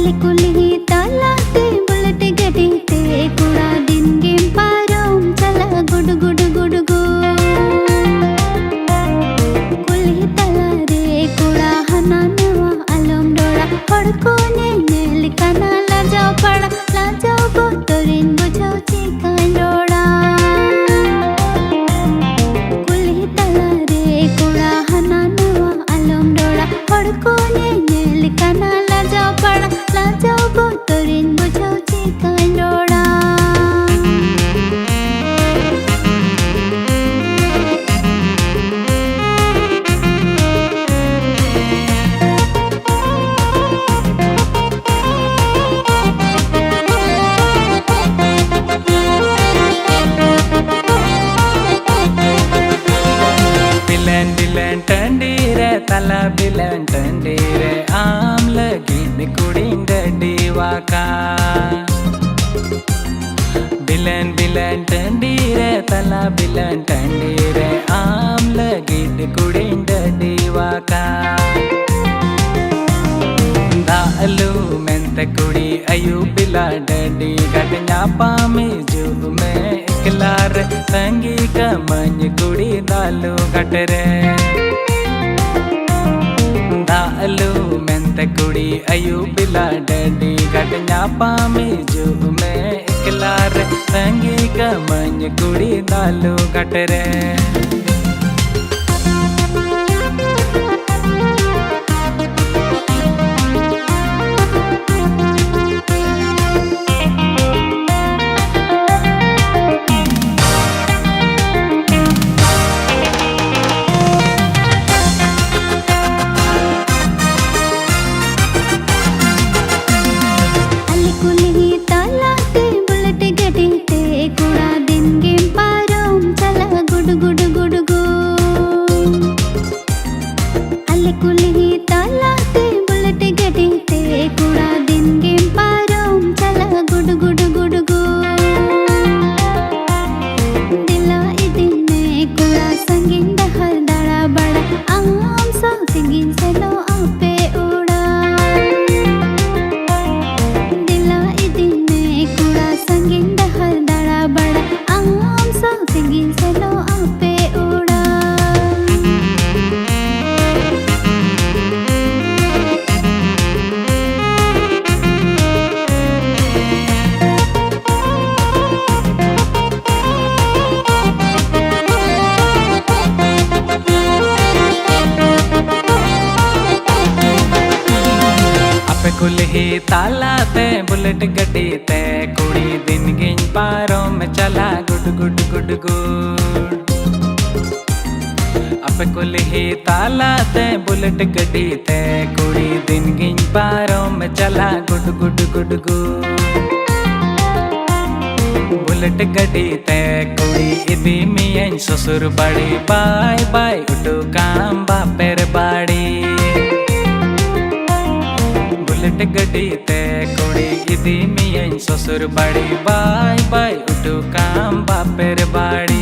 Ali Quli तालाते bullet गड्डी ते कुड़ा दिन गेम पारों चला गुड गुड गुड गो कुली तला रे कुड़ा हना नवा अलम डोड़ा हड़को ने लिखाना लाजाओ बो तोरिन बुझाओ चिकान डोड़ा कुली तला रे कुड़ा हना नवा अलम डोड़ा हड़को ने लिखाना लाजाओ बो तोरिन बुझाओ चिकान डोड़ा बिलन टंडीरे तला बिलन टंडीरे आम लगी निकुड़िंग डीवाका बिलन टंडीरे तला बिलन टंडीरे आम लगी निकुड़िंग डीवाका दालू मेंत कुड़ी अयु बिला डडी गटन्या पामी जू में इकलार तंगी कमन कुड़ी दालू गटरे दालू मेंत कुड़ी अयु बिला डडी गटन्या पामी जू में इकलार तंगी कमन कुड़ी दालू गटरे कुल्ही ताला ते बुलेट गड्डी ते कुड़ी दिन गिन पारों में चला गुड गुड गुड गुड अब कुल्ही ताला ते बुलेट गड्डी ते कुड़ी दिन गिन पारों में चला good good good good bullet गड्डी ते कुड़ी इदी मियन ससुर बड़ी बाय बाय उठो काम बापेर बाड़ी बुलेट गड्डी ते कुड़ी इदी मियन ससुर बड़ी बाय बाय उठो काम बापेर बाड़ी